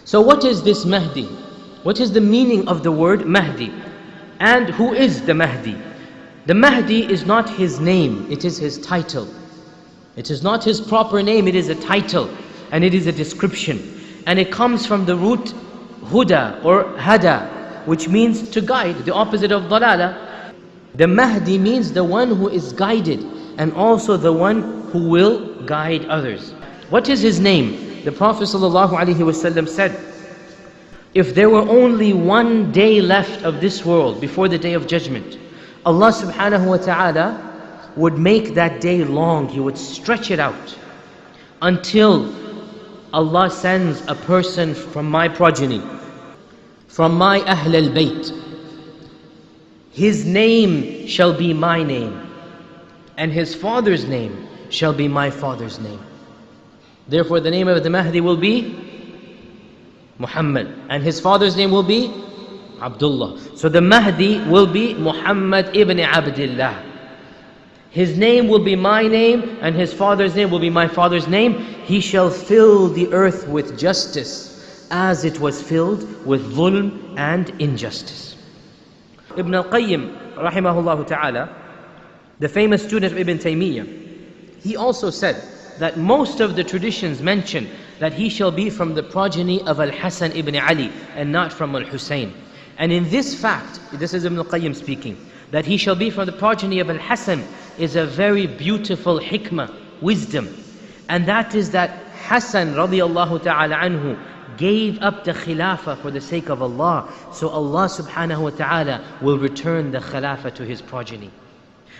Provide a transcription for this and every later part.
So what is this Mahdi? What is the meaning of the word Mahdi? And who is the Mahdi? The Mahdi is not his name, it is his title. It is not his proper name, it is a title and it is a description. And it comes from the root huda or hada, which means to guide, the opposite of dalala. The Mahdi means the one who is guided and also the one who will guide others. What is his name? The Prophet ﷺ said, if there were only one day left of this world before the day of judgment, Allah subhanahu wa ta'ala would make that day long. He would stretch it out until Allah sends a person from my progeny, from my Ahl al-Bayt. His name shall be my name, and his father's name shall be my father's name. Therefore the name of the Mahdi will be Muhammad, and his father's name will be Abdullah. So the Mahdi will be Muhammad ibn Abdullah. His name will be my name, and his father's name will be my father's name. He shall fill the earth with justice as it was filled with dhulm and injustice. Ibn al-Qayyim rahimahullah ta'ala, the famous student of Ibn Taymiyyah, he also said that most of the traditions mention that he shall be from the progeny of Al-Hasan ibn Ali and not from Al-Husayn. And in this fact, this is Ibn al-Qayyim speaking, that he shall be from the progeny of Al-Hasan is a very beautiful hikmah, wisdom. And that is that Hasan radiallahu ta'ala anhu gave up the khilafah for the sake of Allah. So Allah subhanahu wa ta'ala will return the khilafah to his progeny.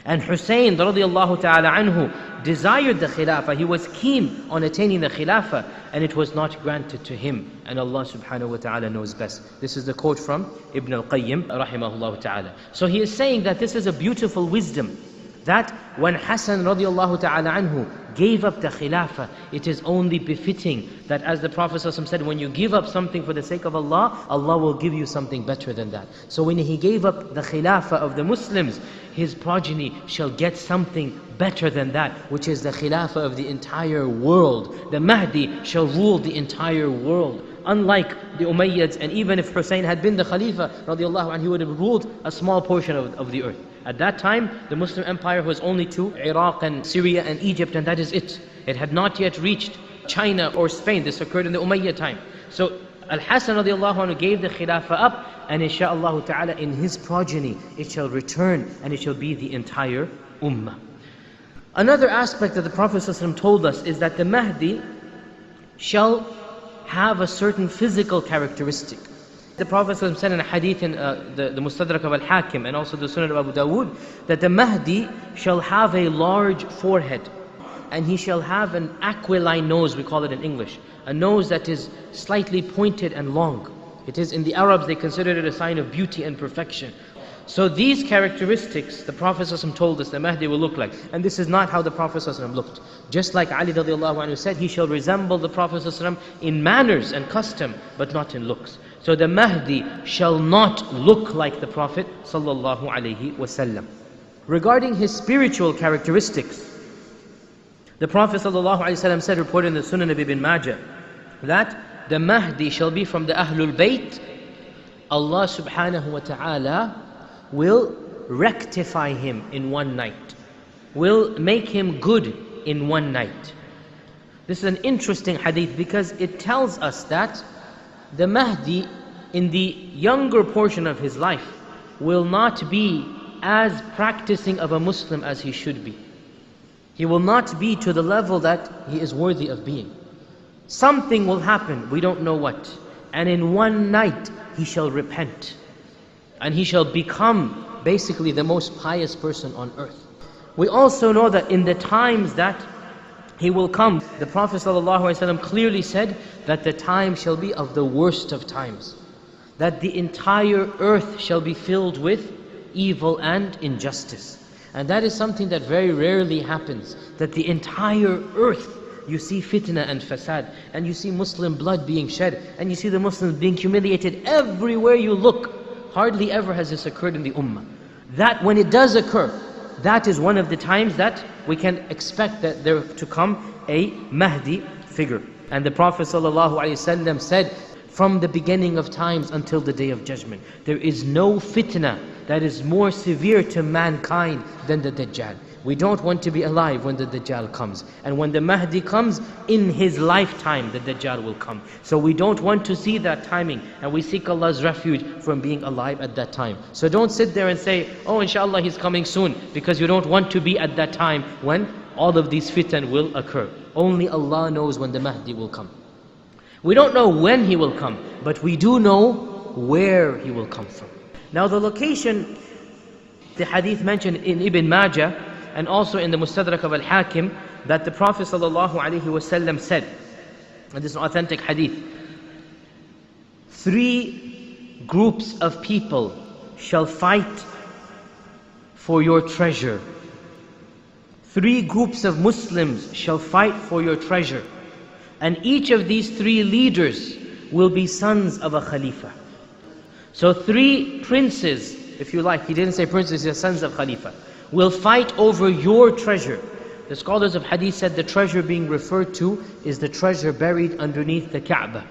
And Hussein radiallahu ta'ala anhu desired the khilafah. He was keen on attaining the khilafah, and it was not granted to him. And Allah subhanahu wa ta'ala knows best. This is the quote from Ibn al-Qayyim rahimahullah ta'ala. So he is saying that this is a beautiful wisdom, that when Hasan radiallahu ta'ala anhu gave up the khilafah, it is only befitting that, as the Prophet ﷺ said, when you give up something for the sake of Allah, Allah will give you something better than that. So when he gave up the khilafah of the Muslims, his progeny shall get something better than that, which is the khilafah of the entire world. The Mahdi shall rule the entire world. Unlike the Umayyads, and even if Hussein had been the Khalifa radiallahu anhu, he would have ruled a small portion of the earth. At that time, the Muslim empire was only to Iraq and Syria and Egypt, and that is it. It had not yet reached China or Spain. This occurred in the Umayyad time. So Al-Hasan radiallahu anhu gave the khilafah up, and insha'Allah ta'ala in his progeny it shall return, and it shall be the entire ummah. Another aspect that the Prophet ﷺ told us is that the Mahdi shall have a certain physical characteristic. The Prophet ﷺ said in a hadith in the Mustadrak of Al-Hakim and also the Sunan of Abu Dawood, that the Mahdi shall have a large forehead, and he shall have an aquiline nose, we call it in English, a nose that is slightly pointed and long. It is, in the Arabs, they consider it a sign of beauty and perfection. So these characteristics, the Prophet ﷺ told us the Mahdi will look like. And this is not how the Prophet ﷺ looked. Just like Ali radiallahu anhu said, he shall resemble the Prophet ﷺ in manners and custom, but not in looks. So the Mahdi shall not look like the Prophet sallallahu alaihi wasallam. Regarding his spiritual characteristics, the Prophet sallallahu alaihi wasallam said, reported in the Sunan of Ibn Majah, that the Mahdi shall be from the Ahlul Bayt. Allah subhanahu wa ta'ala will rectify him in one night, will make him good in one night. This is an interesting hadith because it tells us that the Mahdi in the younger portion of his life will not be as practicing of a Muslim as he should be. He will not be to the level that he is worthy of being. Something will happen, we don't know what, and in one night he shall repent, and he shall become basically the most pious person on earth. We also know that in the times that he will come, the Prophet ﷺ clearly said that the time shall be of the worst of times, that the entire earth shall be filled with evil and injustice. And that is something that very rarely happens, that the entire earth, you see fitna and fasad, and you see Muslim blood being shed, and you see the Muslims being humiliated everywhere you look. Hardly ever has this occurred in the ummah. That when it does occur, that is one of the times that we can expect that there to come a Mahdi figure. And the Prophet ﷺ said, from the beginning of times until the day of judgment. There is no fitna that is more severe to mankind than the Dajjal. We don't want to be alive when the Dajjal comes. And when the Mahdi comes, in his lifetime the Dajjal will come. So we don't want to see that timing, and we seek Allah's refuge from being alive at that time. So don't sit there and say, oh inshallah he's coming soon, because you don't want to be at that time when all of these fitan will occur. Only Allah knows when the Mahdi will come. We don't know when he will come, but we do know where he will come from. Now the location, the hadith mentioned in Ibn Majah and also in the Mustadrak of Al-Hakim, that the Prophet ﷺ said, and this is an authentic hadith, 3 groups of people shall fight for your treasure. 3 groups of Muslims shall fight for your treasure. And each of these 3 leaders will be sons of a Khalifa. So 3 princes, if you like, he didn't say princes, he said sons of Khalifa, will fight over your treasure. The scholars of hadith said the treasure being referred to is the treasure buried underneath the Kaaba.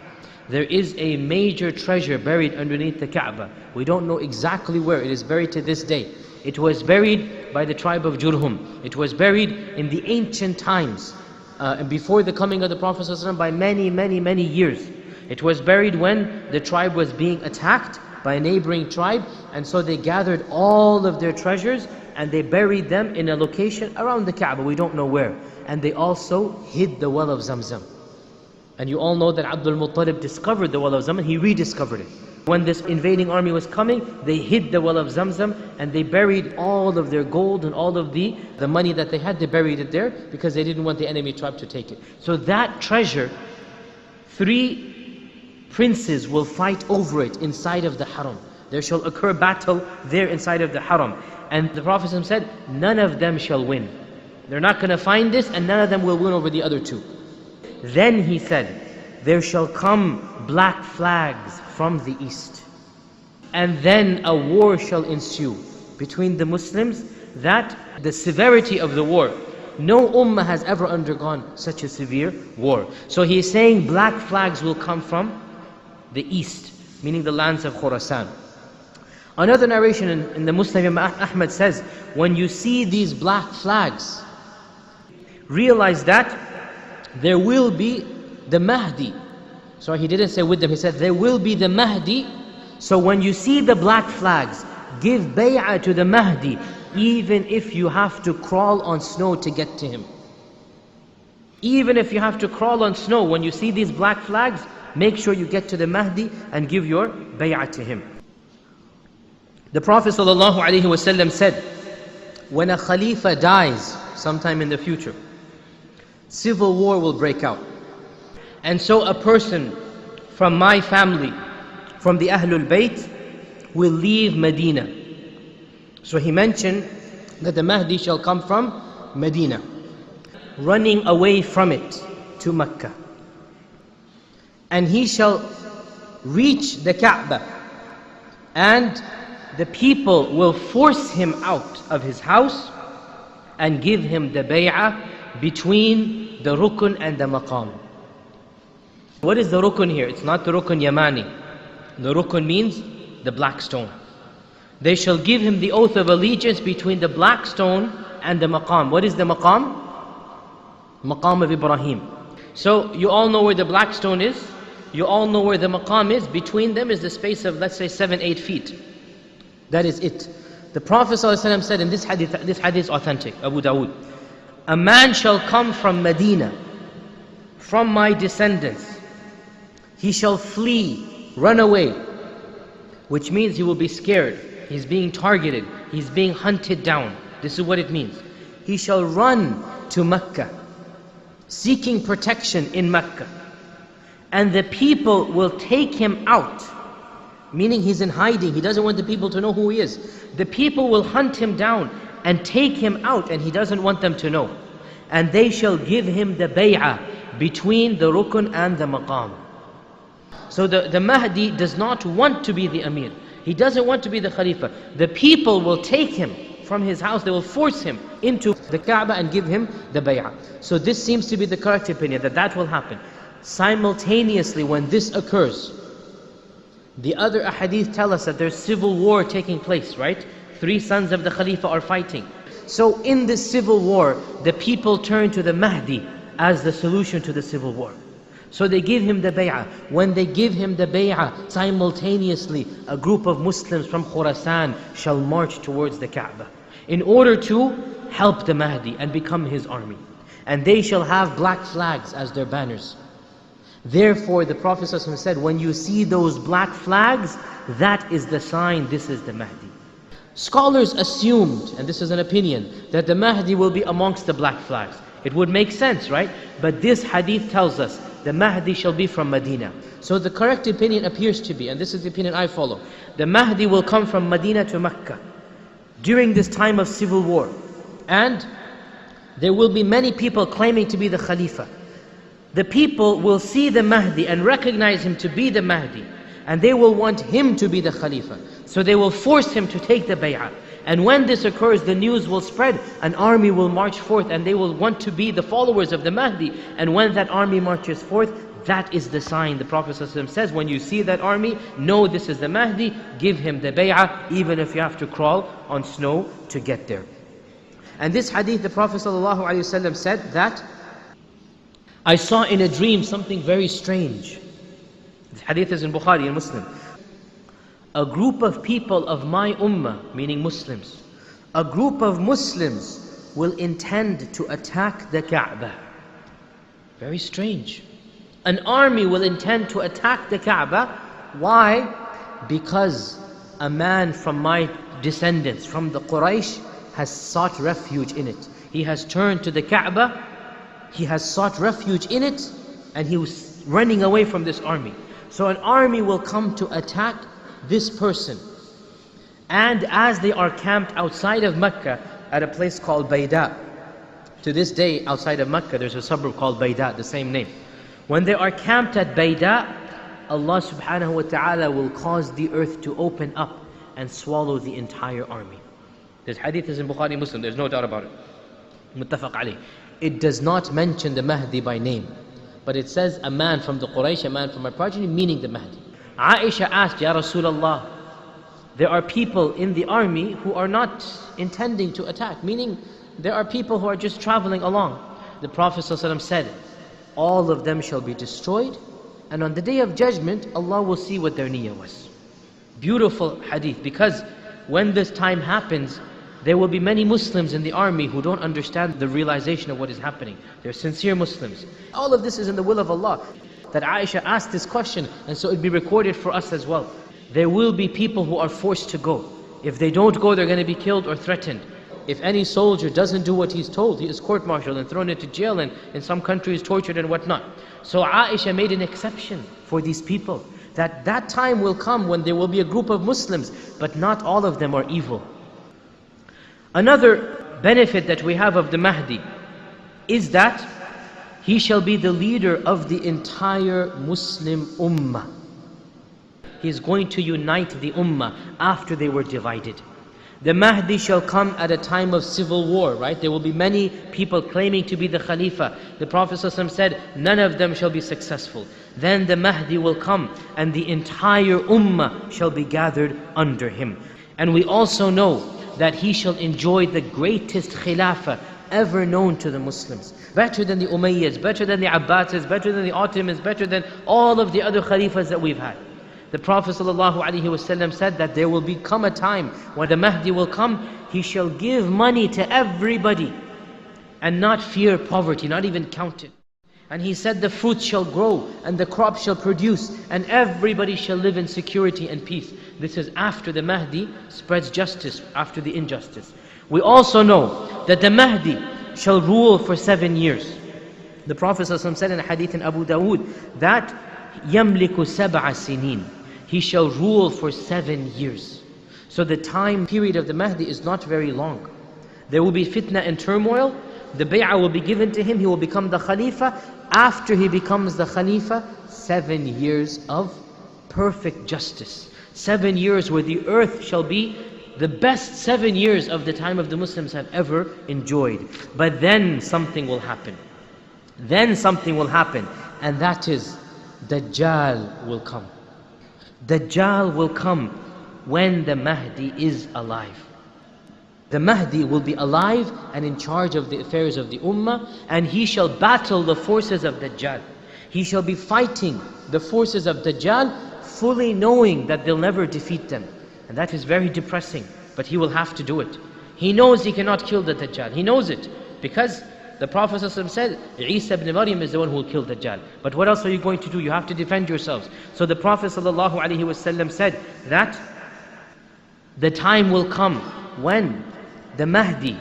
There is a major treasure buried underneath the Kaaba. We don't know exactly where. It is buried to this day. It was buried by the tribe of Jurhum. It was buried in the ancient times. And before the coming of the Prophet ﷺ by many years. It was buried when the tribe was being attacked by a neighboring tribe, and so they gathered all of their treasures and they buried them in a location around the Kaaba, we don't know where. And they also hid the well of Zamzam. And you all know that Abdul Muttalib discovered the well of Zamzam, he rediscovered it. When this invading army was coming, they hid the well of Zamzam and they buried all of their gold and all of the money that they had, they buried it there because they didn't want the enemy tribe to take it. So that treasure, 3 princes will fight over it inside of the Haram. There shall occur battle there inside of the Haram. And the Prophet said, none of them shall win. They're not going to find this, and none of them will win over the other 2. Then he said, there shall come black flags from the east. And then a war shall ensue between the Muslims, that the severity of the war, no ummah has ever undergone such a severe war. So he is saying black flags will come from the east, meaning the lands of Khurasan. Another narration in the Muslim, Imam Ahmad says, when you see these black flags, realize that there will be the Mahdi. So he didn't say with them, he said there will be the Mahdi. So when you see the black flags, give bay'ah to the Mahdi, even if you have to crawl on snow to get to him. Even if you have to crawl on snow, when you see these black flags, make sure you get to the Mahdi and give your bay'ah to him. The Prophet ﷺ said, when a Khalifa dies sometime in the future, civil war will break out. And so a person from my family, from the Ahlul Bayt, will leave Medina. So he mentioned that the Mahdi shall come from Medina, running away from it to Mecca. And he shall reach the Kaaba, and the people will force him out of his house and give him the bay'ah between the rukun and the maqam. What is the rukun here? It's not the rukun Yamani. The rukun means the black stone. They shall give him the oath of allegiance between the black stone and the maqam. What is the maqam? Maqam of Ibrahim. So you all know where the black stone is. You all know where the maqam is. Between them is the space of, let's say, 7-8 feet. That is it. The Prophet ﷺ said in this hadith is authentic, Abu Dawood, a man shall come from Medina, from my descendants. He shall flee, run away, which means he will be scared. He's being targeted. He's being hunted down. This is what it means. He shall run to Mecca, seeking protection in Mecca. And the people will take him out, meaning he's in hiding. He doesn't want the people to know who he is. The people will hunt him down and take him out, and he doesn't want them to know. And they shall give him the bay'ah between the rukun and the maqam. So the Mahdi does not want to be the Amir. He doesn't want to be the Khalifa. The people will take him from his house. They will force him into the Kaaba and give him the bay'ah. So this seems to be the correct opinion, that will happen. Simultaneously, when this occurs, The other ahadith tell us that there's civil war taking place, right? 3 sons of the Khalifa are fighting. So in this civil war, the people turn to the Mahdi as the solution to the civil war. So they give him the bay'ah. When they give him the bay'ah, simultaneously a group of Muslims from Khurasan shall march towards the Kaaba in order to help the Mahdi and become his army. And they shall have black flags as their banners. Therefore the Prophet ﷺ said, when you see those black flags, that is the sign this is the Mahdi. Scholars assumed, and this is an opinion, that the Mahdi will be amongst the black flags. It would make sense, right? But this hadith tells us the Mahdi shall be from Medina. So the correct opinion appears to be, and this is the opinion I follow, the Mahdi will come from Medina to Mecca during this time of civil war. And there will be many people claiming to be the Khalifa. The people will see the Mahdi and recognize him to be the Mahdi, and they will want him to be the Khalifa. So they will force him to take the bay'ah. And when this occurs, the news will spread, an army will march forth, and they will want to be the followers of the Mahdi. And when that army marches forth, that is the sign. The Prophet ﷺ says, when you see that army, know this is the Mahdi, give him the bay'ah, even if you have to crawl on snow to get there. And this hadith, the Prophet ﷺ said that, I saw in a dream something very strange. This hadith is in Bukhari and Muslim. A group of people of my ummah, meaning Muslims, a group of Muslims will intend to attack the Kaaba. Very strange. An army will intend to attack the Kaaba. Why? Because a man from my descendants, from the Quraysh, has sought refuge in it. He has turned to the Kaaba, he has sought refuge in it, and he was running away from this army. So an army will come to attack this person. And as they are camped outside of Mecca at a place called Bayda, to this day outside of Mecca there's a suburb called Bayda, the same name. When they are camped at Bayda, Allah subhanahu wa ta'ala will cause the earth to open up and swallow the entire army. This hadith is in Bukhari Muslim, there's no doubt about it. Muttafaq alayh. It does not mention the Mahdi by name, but it says a man from the Quraysh, a man from my progeny, meaning the Mahdi. Aisha asked, Ya Rasulullah, there are people in the army who are not intending to attack, meaning there are people who are just traveling along. The Prophet ﷺ said, all of them shall be destroyed, and on the day of judgment, Allah will see what their niyyah was. Beautiful hadith, because when this time happens, there will be many Muslims in the army who don't understand the realization of what is happening. They're sincere Muslims. All of this is in the will of Allah. That Aisha asked this question, and so it'll be recorded for us as well. There will be people who are forced to go. If they don't go, they're going to be killed or threatened. If any soldier doesn't do what he's told, he is court-martialed and thrown into jail, and in some countries tortured and whatnot. So Aisha made an exception for these people, that time will come when there will be a group of Muslims, but not all of them are evil. Another benefit that we have of the Mahdi is that he shall be the leader of the entire Muslim ummah. He is going to unite the ummah after they were divided. The Mahdi shall come at a time of civil war, right? There will be many people claiming to be the Khalifa. The Prophet ﷺ said, none of them shall be successful. Then the Mahdi will come and the entire ummah shall be gathered under him. And we also know that he shall enjoy the greatest khilafah ever known to the Muslims. Better than the Umayyads, better than the Abbasids, better than the Ottomans, better than all of the other Khalifas that we've had. The Prophet ﷺ said that there will become a time when the Mahdi will come, he shall give money to everybody and not fear poverty, not even count it. And he said the fruits shall grow and the crops shall produce and everybody shall live in security and peace. This is after the Mahdi spreads justice after the injustice. We also know that the Mahdi shall rule for 7 years. The Prophet ﷺ said in a hadith in Abu Dawood that يَمْلِكُ سَبْعَ سِنِينَ. He shall rule for 7 years. So the time period of the Mahdi is not very long. There will be fitna and turmoil. The bay'ah will be given to him. He will become the Khalifa. After he becomes the Khalifa, 7 years of perfect justice. 7 years where the earth shall be the best 7 years of the time of the Muslims have ever enjoyed. But then something will happen. Then something will happen. And that is, Dajjal will come. Dajjal will come when the Mahdi is alive. The Mahdi will be alive and in charge of the affairs of the Ummah, and he shall battle the forces of Dajjal. He shall be fighting the forces of Dajjal, fully knowing that they'll never defeat them. And that is very depressing, but he will have to do it. He knows he cannot kill the Dajjal. He knows it, because the Prophet ﷺ said, Isa ibn Maryam is the one who will kill Dajjal. But what else are you going to do? You have to defend yourselves. So the Prophet ﷺ said that the time will come when the Mahdi,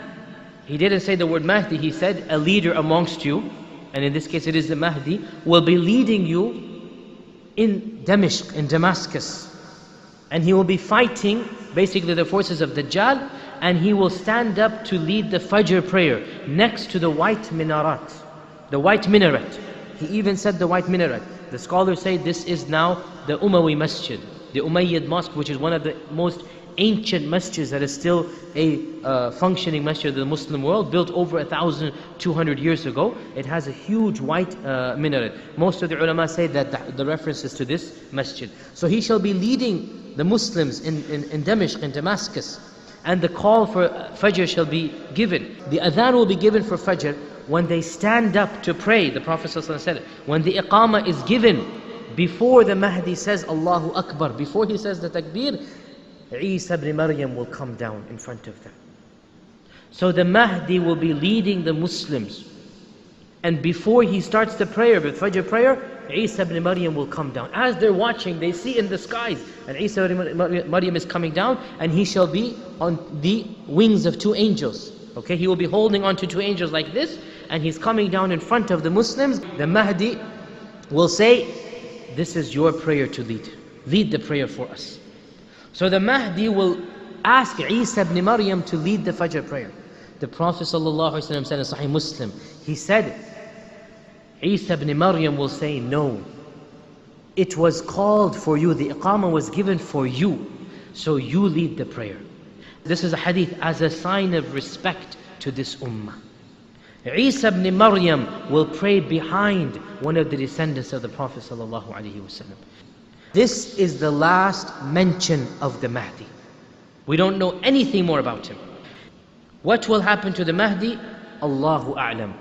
he didn't say the word Mahdi, he said a leader amongst you, and in this case it is the Mahdi, will be leading you in Damashq, in Damascus. And he will be fighting basically the forces of Dajjal, and he will stand up to lead the Fajr prayer next to the white minaret. The white minaret. He even said the white minaret. The scholars say this is now the Umayyi Masjid, the Umayyad Mosque, which is one of the most ancient masjids that is still a functioning masjid of the Muslim world, built over 1,200 years ago. It has a huge white minaret. Most of the ulama say that the reference is to this masjid. So he shall be leading the Muslims in Damashq, in Damascus, and the call for Fajr shall be given. The adhan will be given for Fajr when they stand up to pray. The Prophet ﷺ said, when the iqamah is given, before the Mahdi says Allahu Akbar, before he says the takbir, Isa ibn Maryam will come down in front of them. So the Mahdi will be leading the Muslims. And before he starts the prayer, the Fajr prayer, Isa ibn Maryam will come down. As they're watching, they see in the skies, and Isa ibn Maryam is coming down, and he shall be on the wings of two angels. Okay, he will be holding on to two angels like this, and he's coming down in front of the Muslims. The Mahdi will say, this is your prayer to lead. Lead the prayer for us. So the Mahdi will ask Isa ibn Maryam to lead the Fajr prayer. The Prophet ﷺ said in Sahih Muslim, he said, Isa ibn Maryam will say, no, it was called for you, the iqamah was given for you, so you lead the prayer. This is a hadith as a sign of respect to this ummah. Isa ibn Maryam will pray behind one of the descendants of the Prophet ﷺ. This is the last mention of the Mahdi. We don't know anything more about him. What will happen to the Mahdi? Allahu A'lam.